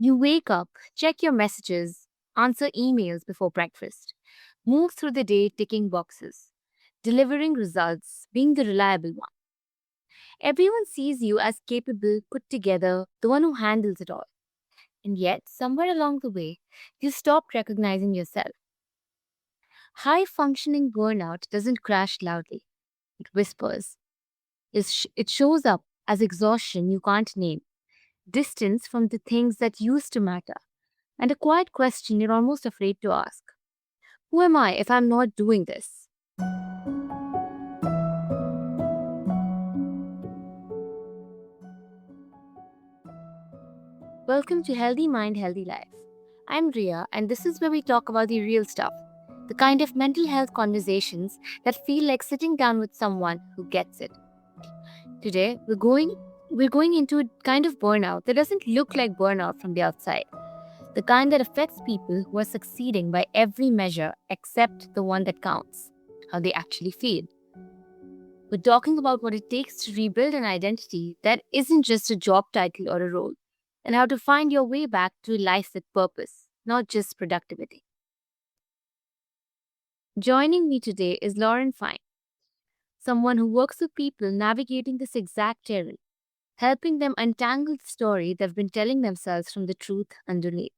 You wake up, check your messages, answer emails before breakfast, move through the day ticking boxes, delivering results, being the reliable one. Everyone sees you as capable, put together, the one who handles it all. And yet, somewhere along the way, you stopped recognizing yourself. High functioning burnout doesn't crash loudly, it whispers. It shows up as exhaustion you can't name, distance from the things that used to matter, and a quiet question you're almost afraid to ask. Who am I if I'm not doing this? Welcome to Healthy Mind, Healthy Life. I'm Ria, and this is where we talk about the real stuff, the kind of mental health conversations that feel like sitting down with someone who gets it. Today, we're going into a kind of burnout that doesn't look like burnout from the outside. The kind that affects people who are succeeding by every measure except the one that counts, how they actually feel. We're talking about what it takes to rebuild an identity that isn't just a job title or a role, and how to find your way back to a life with purpose, not just productivity. Joining me today is Lauren Fine, someone who works with people navigating this exact terrain, helping them untangle the story they've been telling themselves from the truth underneath.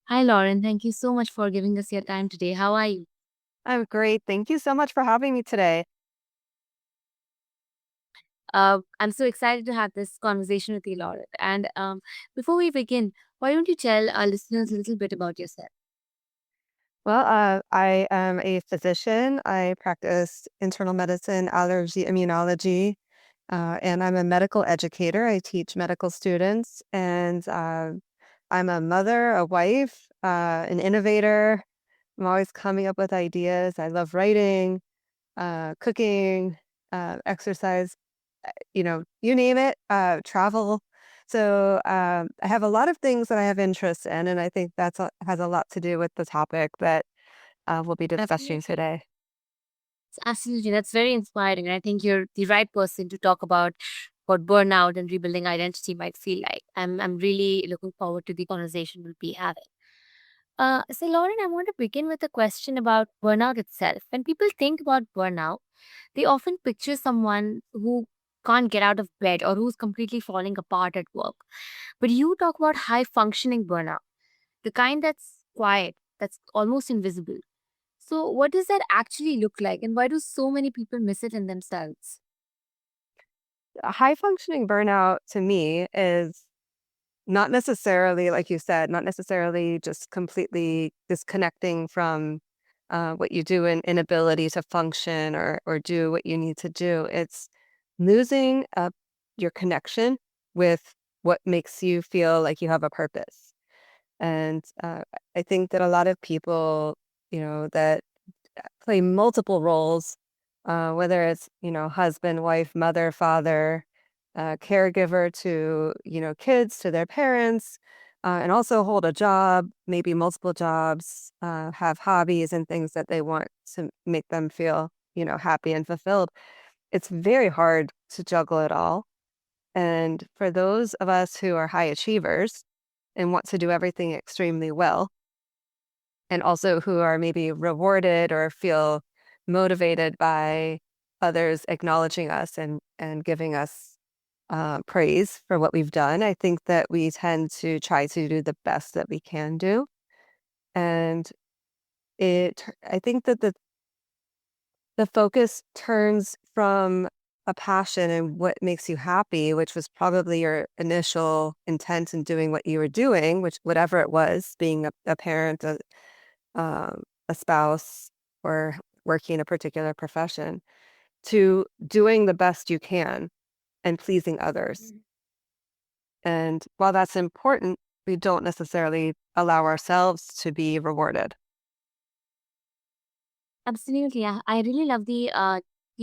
Hi, Lauren. Thank you so much for giving us your time today. How are you? I'm great. Thank you so much for having me today. I'm so excited to have this conversation with you, Lauren. And before we begin, why don't you tell our listeners a little bit about yourself? Well, I am a physician. I practice internal medicine, allergy, immunology, and I'm a medical educator. I teach medical students, and I'm a mother, a wife, an innovator. I'm always coming up with ideas. I love writing, cooking, exercise, you name it, travel. So I have a lot of things that I have interests in, and I think has a lot to do with the topic that we'll be discussing Absolutely. today. Absolutely. That's very inspiring. And I think you're the right person to talk about what burnout and rebuilding identity might feel like. I'm really looking forward to the conversation we'll be having. So, Lauren, I want to begin with a question about burnout itself. When people think about burnout, they often picture someone who can't get out of bed or who's completely falling apart at work. But you talk about high functioning burnout, the kind that's quiet, that's almost invisible. So, what does that actually look like, and why do so many people miss it in themselves? A high functioning burnout to me is not necessarily, like you said, not necessarily just completely disconnecting from what you do and inability to function or do what you need to do. It's losing your connection with what makes you feel like you have a purpose. And I think that a lot of people, that play multiple roles, whether it's, husband, wife, mother, father, caregiver to, kids, to their parents, and also hold a job, maybe multiple jobs, have hobbies and things that they want to make them feel, happy and fulfilled. It's very hard to juggle it all. And for those of us who are high achievers and want to do everything extremely well, and also who are maybe rewarded or feel motivated by others acknowledging us and giving us praise for what we've done, I think that we tend to try to do the best that we can do. And I think that the focus turns from a passion and what makes you happy, which was probably your initial intent in doing what you were doing, which whatever it was, being a parent, a spouse, or working a particular profession, to doing the best you can and pleasing others. Mhm. And while that's important, we don't necessarily allow ourselves to be rewarded. Absolutely. I really love the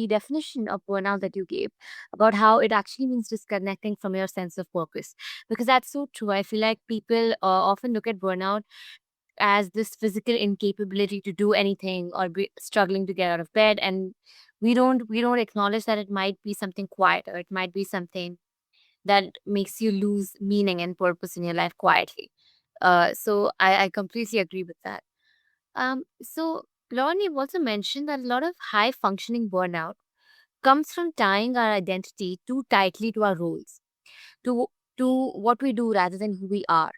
definition of burnout that you gave about how it actually means disconnecting from your sense of purpose. Because that's so true. I feel like people often look at burnout as this physical incapability to do anything or be struggling to get out of bed, and we don't acknowledge that it might be something quiet, or it might be something that makes you lose meaning and purpose in your life quietly. So I completely agree with that. So Lauren, you've also mentioned that a lot of high functioning burnout comes from tying our identity too tightly to our roles, to what we do rather than who we are.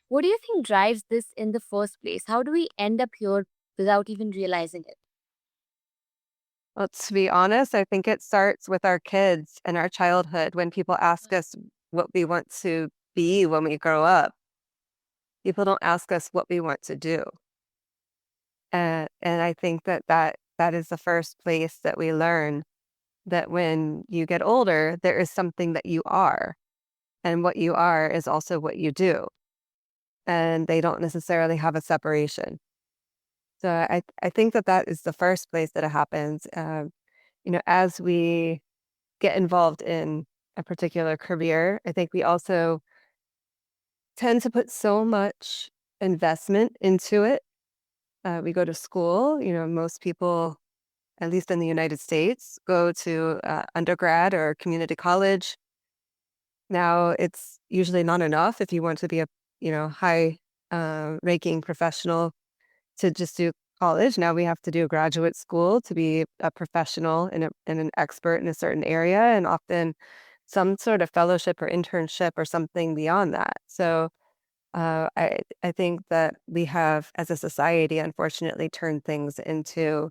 What do you think drives this in the first place? How do we end up here without even realizing it? Well, to be honest, I think it starts with our kids and our childhood when people ask us what we want to be when we grow up. People don't ask us what we want to do. And I think that that is the first place that we learn that when you get older, there is something that you are, and what you are is also what you do, and they don't necessarily have a separation. So I think that that is the first place that it happens. As we get involved in a particular career, I think we also tend to put so much investment into it. We go to school, most people, at least in the United States, go to undergrad or community college. Now, it's usually not enough if you want to be a high ranking professional to just do college. Now we have to do graduate school to be a professional and an expert in a certain area, and often some sort of fellowship or internship or something beyond that. So I think that we have, as a society, unfortunately, turned things into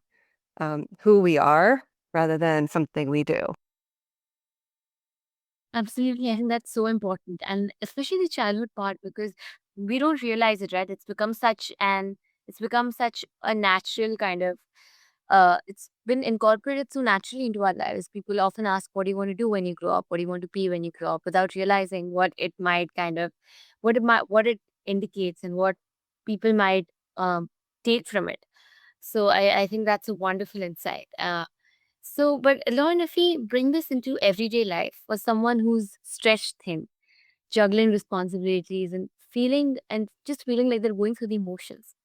who we are rather than something we do. Absolutely. I think that's so important. And especially the childhood part, because we don't realize it, right? It's become such a natural kind of it's been incorporated so naturally into our lives. People often ask, what do you want to do when you grow up? What do you want to be when you grow up? Without realizing what it might kind of what it indicates and what people might take from it. So I think that's a wonderful insight. But Lauren, if we bring this into everyday life for someone who's stretched thin, juggling responsibilities and just feeling like they're going through the emotions,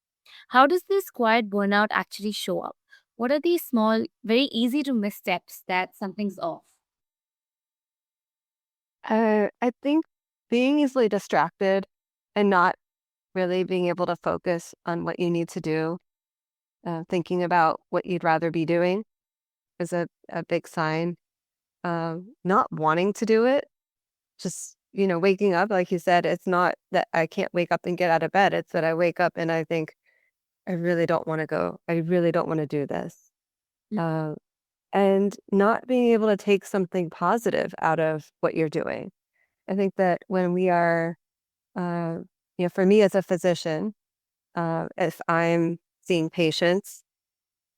how does this quiet burnout actually show up? What are these small, very easy to miss steps that something's off? I think being easily distracted and not really being able to focus on what you need to do, thinking about what you'd rather be doing is a big sign. Not wanting to do it, just, waking up, like you said, it's not that I can't wake up and get out of bed. It's that I wake up and I think, I really don't want to go. I really don't want to do this. Mm. Uh, and not being able to take something positive out of what you're doing. I think that when we are, uh, for me as a physician, if I'm seeing patients,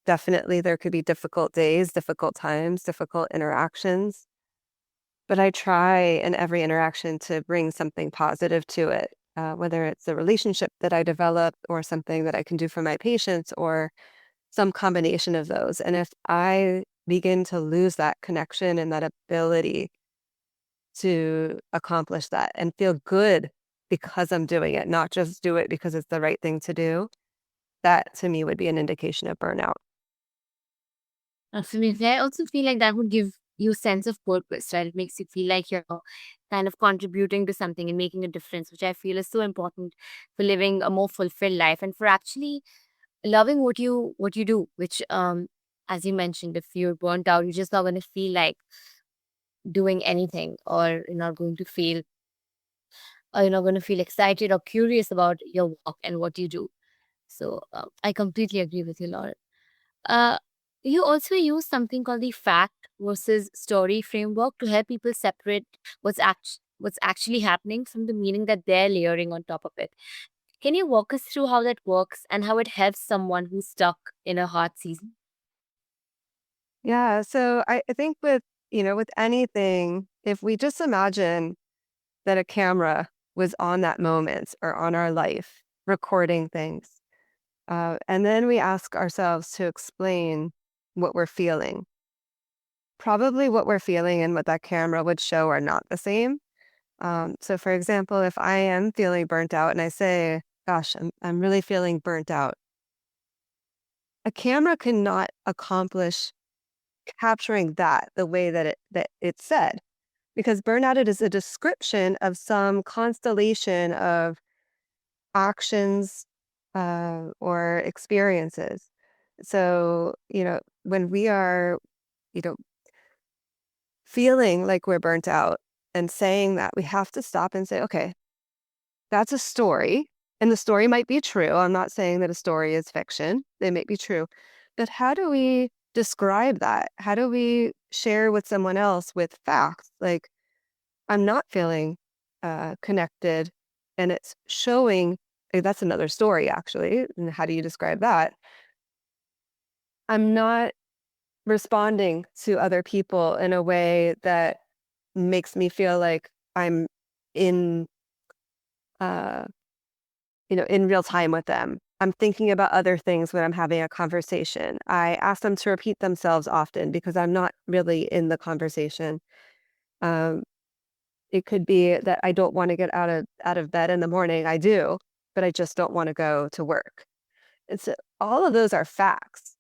definitely there could be difficult days, difficult times, difficult interactions. But I try in every interaction to bring something positive to it, whether it's a relationship that I develop or something that I can do for my patients or some combination of those. And if I begin to lose that connection and that ability to accomplish that and feel good because I'm doing it, not just do it because it's the right thing to do, that to me would be an indication of burnout. Absolutely. I also feel like that would give you a sense of purpose, right? It makes you feel like you're kind of contributing to something and making a difference, which I feel is so important for living a more fulfilled life and for actually loving what you do, which as you mentioned, if you're burnt out, you're just not gonna feel like doing anything, or you're not gonna feel excited or curious about your work and what you do. So I completely agree with you, Laura. Uh, you also use something called the fact versus story framework to help people separate what's actually happening from the meaning that they're layering on top of it. Can you walk us through how that works and how it helps someone who's stuck in a hard season? Yeah. So I think with anything, if we just imagine that a camera was on that moment or on our life recording things, and then we ask ourselves to explain what we're feeling. Probably what we're feeling and what that camera would show are not the same. So, for example, if I am feeling burnt out and I say, "Gosh, I'm really feeling burnt out," a camera cannot accomplish capturing that the way that it said, because burnout it is a description of some constellation of actions or experiences. So, when we are, you know, feeling like we're burnt out and saying that, we have to stop and say, okay, that's a story. And the story might be true. I'm not saying that a story is fiction, they might be true. But how do we describe that? How do we share with someone else with facts? Like, I'm not feeling connected, and it's showing. That's another story, actually. And how do you describe that? I'm not responding to other people in a way that makes me feel like I'm in, uh, in real time with them. I'm thinking about other things when I'm having a conversation. I ask them to repeat themselves often because I'm not really in the conversation. Um, it could be that I don't want to get out of bed in the morning. I do, but I just don't want to go to work. And so all of those are facts.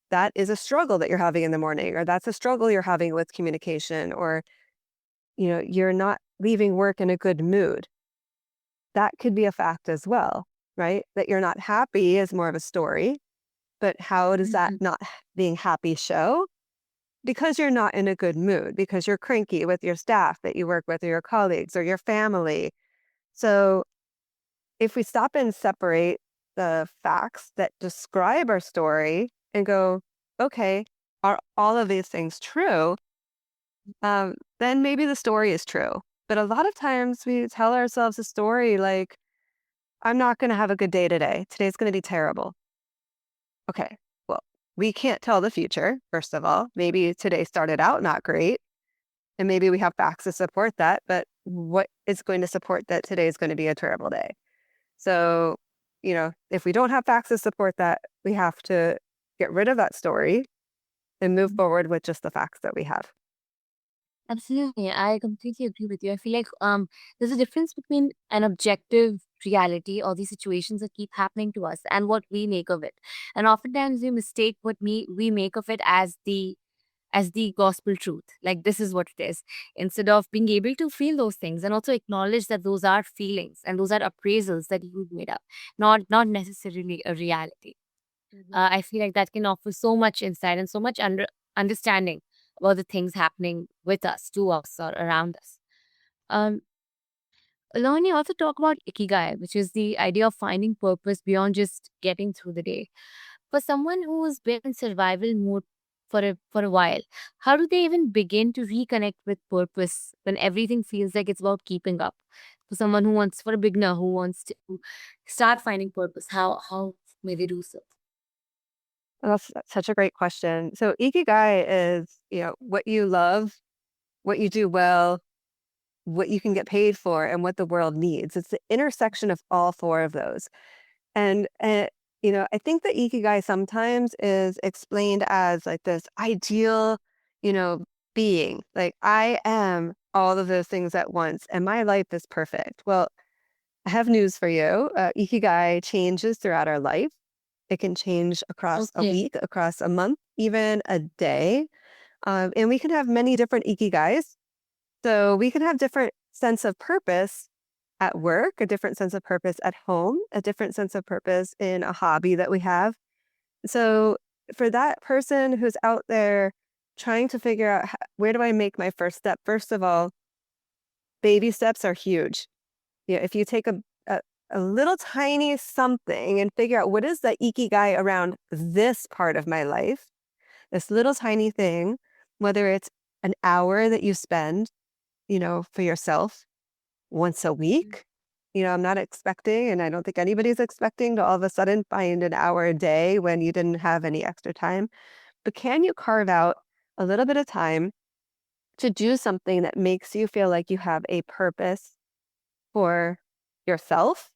That is a struggle that you're having in the morning, or that's a struggle you're having with communication, or you're not leaving work in a good mood. That could be a fact as well, right? That you're not happy is more of a story, but how does that Mhm. not being happy show? Because you're not in a good mood, because you're cranky with your staff that you work with, or your colleagues, or your family. So if we stop and separate the facts that describe our story and go, okay, are all of these things true? Then maybe the story is true. But a lot of times we tell ourselves a story like, I'm not going to have a good day today. Today's going to be terrible. Okay, well, we can't tell the future, first of all. Maybe today started out not great, and maybe we have facts to support that. But what is going to support that today is going to be a terrible day? So, if we don't have facts to support that, we have to get rid of that story and move forward with just the facts that we have. Absolutely. I completely agree with you. I feel like there's a difference between an objective reality or these situations that keep happening to us and what we make of it. And oftentimes we mistake what we make of it as the gospel truth. Like this is what it is. Instead of being able to feel those things and also acknowledge that those are feelings and those are appraisals that you made up, not necessarily a reality. Mhm. I feel like that can offer so much insight and so much understanding about the things happening with us, to us, or around us. Um, Alon, you also talk about Ikigai, which is the idea of finding purpose beyond just getting through the day. For someone who's been in survival mode for a while, how do they even begin to reconnect with purpose when everything feels like it's about keeping up? For a beginner who wants to start finding purpose, how may they do so? That's such a great question. So Ikigai is, what you love, what you do well, what you can get paid for, and what the world needs. It's the intersection of all four of those. And I think that Ikigai sometimes is explained as like this ideal, you know, being. Like I am all of those things at once, and my life is perfect. Well, I have news for you. Ikigai changes throughout our life. It can change across a Okay. week, across a month, even a day. And we can have many different Ikigais. So we can have different sense of purpose at work, a different sense of purpose at home, a different sense of purpose in a hobby that we have. So for that person who's out there trying to figure out where do I make my first step? First of all, baby steps are huge. If you take a little tiny something and figure out what is the ikigai around this part of my life, this little tiny thing, whether it's an hour that you spend, for yourself once a week. I'm not expecting, and I don't think anybody's expecting to all of a sudden find an hour a day when you didn't have any extra time. But can you carve out a little bit of time to do something that makes you feel like you have a purpose for yourself,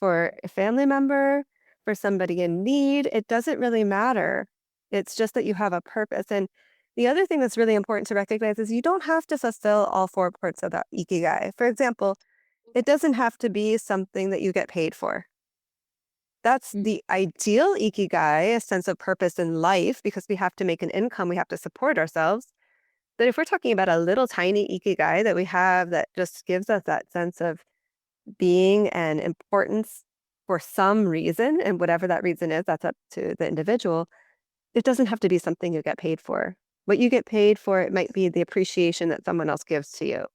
for a family member, for somebody in need? It doesn't really matter. It's just that you have a purpose. And the other thing that's really important to recognize is you don't have to fulfill all four parts of that ikigai. For example, it doesn't have to be something that you get paid for. That's Mhm. the ideal ikigai, a sense of purpose in life, because we have to make an income, we have to support ourselves. But if we're talking about a little tiny ikigai that we have that just gives us that sense of being and importance for some reason, and whatever that reason is, that's up to the individual, it doesn't have to be something you get paid for. What you get paid for, it might be the appreciation that someone else gives to you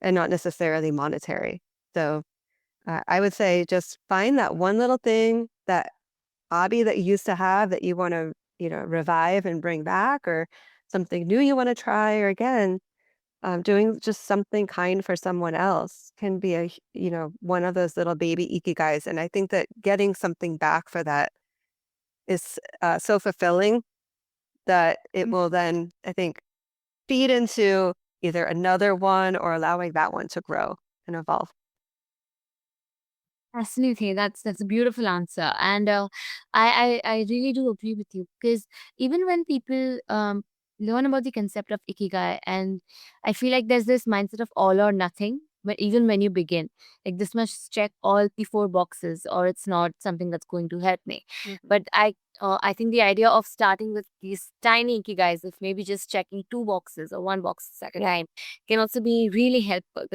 and not necessarily monetary. So I would say just find that one little thing, that hobby that you used to have that you want to, revive and bring back, or something new you want to try, or again, doing just something kind for someone else can be one of those little baby ikigais. And I think that getting something back for that is so fulfilling that it will then, I think, feed into either another one or allowing that one to grow and evolve. Absolutely, that's a beautiful answer, and I really do agree with you because even when people learn about the concept of ikigai, and I feel like there's this mindset of all or nothing. But even when you begin, like this must check all the four boxes, or it's not something that's going to help me. Mhm. But I think the idea of starting with these tiny ikigais, if maybe just checking two boxes or one box at a time, can also be really helpful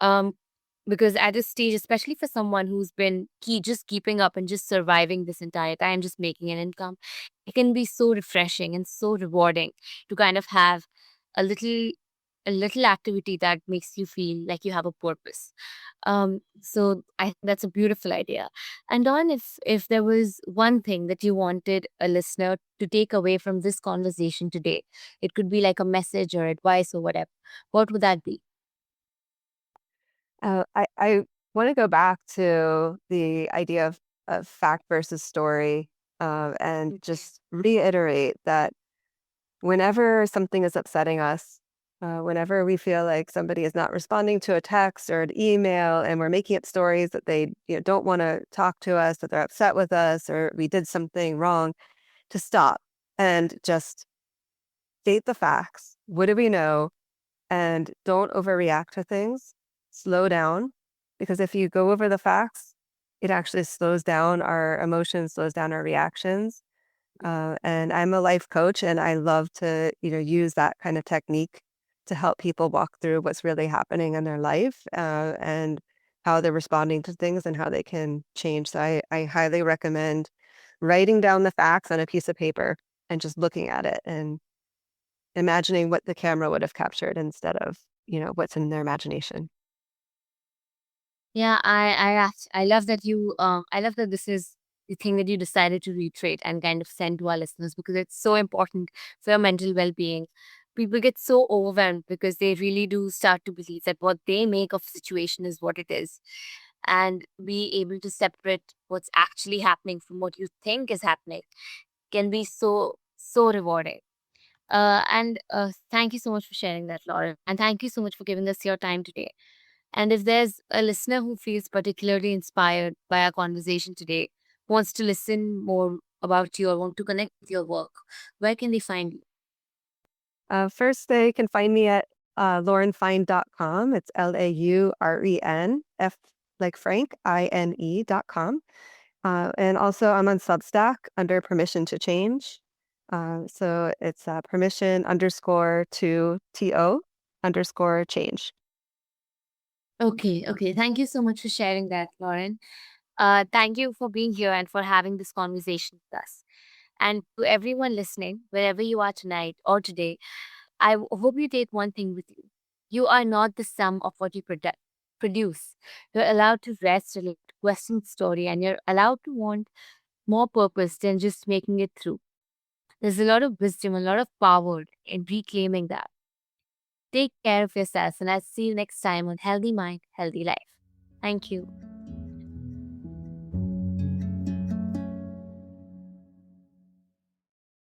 um because at this stage, especially for someone who's been just keeping up and just surviving this entire time, just making an income, it can be so refreshing and so rewarding to kind of have a little a little activity that makes you feel like you have a purpose. So I think that's a beautiful idea. And Don, if there was one thing that you wanted a listener to take away from this conversation today, it could be like a message or advice or whatever. What would that be? I want to go back to the idea of fact versus story, and just reiterate that whenever something is upsetting us, whenever we feel like somebody is not responding to a text or an email, and we're making up stories that they don't want to talk to us, that they're upset with us, or we did something wrong, to stop and just state the facts. What do we know? And don't overreact to things. Slow down, because if you go over the facts, it actually slows down our emotions, slows down our reactions. And I'm a life coach, and I love to, use that kind of technique to help people walk through what's really happening in their life, and how they're responding to things and how they can change. So I highly recommend writing down the facts on a piece of paper and just looking at it and imagining what the camera would have captured instead of, what's in their imagination. Yeah, I love that I love that this is the thing that you decided to reiterate and kind of send to our listeners because it's so important for your mental well-being. People get so overwhelmed because they really do start to believe that what they make of situation is what it is. And be able to separate what's actually happening from what you think is happening can be so rewarding. And thank you so much for sharing that, Lauren. And thank you so much for giving us your time today. And if there's a listener who feels particularly inspired by our conversation today, wants to listen more about you or want to connect with your work, where can they find you? First, they can find me at laurenfine.com. It's LAUREN, like Frank, INE.com. And also, I'm on Substack under permission to change. So it's permission underscore to TO underscore change. Okay. Thank you so much for sharing that, Lauren. Thank you for being here and for having this conversation with us. And to everyone listening, wherever you are tonight or today, hope you take one thing with you. You are not the sum of what you produce. You're allowed to rest, relate, question the story, and you're allowed to want more purpose than just making it through. There's a lot of wisdom, a lot of power in reclaiming that. Take care of yourself, and I'll see you next time on Healthy Mind, Healthy Life. Thank you.